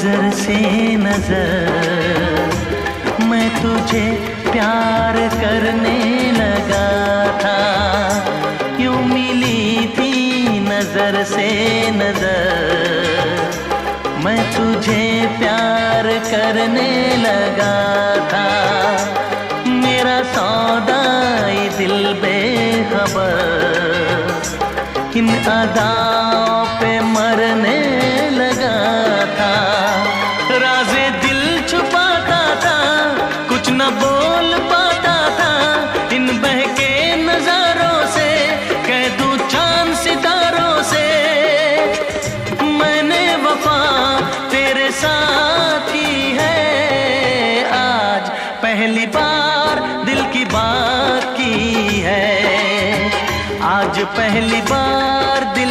नजर से नजर मैं तुझे प्यार करने लगा था। यूं मिली थी नजर से नजर मैं तुझे प्यार करने लगा था। मेरा सौदाई दिल बेखबर इन अदाओं पे मरने लगा था। राज़े दिल छुपाता था, कुछ न बोल पाता था। इन बहके नजारों से कह दूं चांद सितारों से मैंने वफा तेरे साथ की है। आज पहली बार दिल की बात की है, आज पहली बार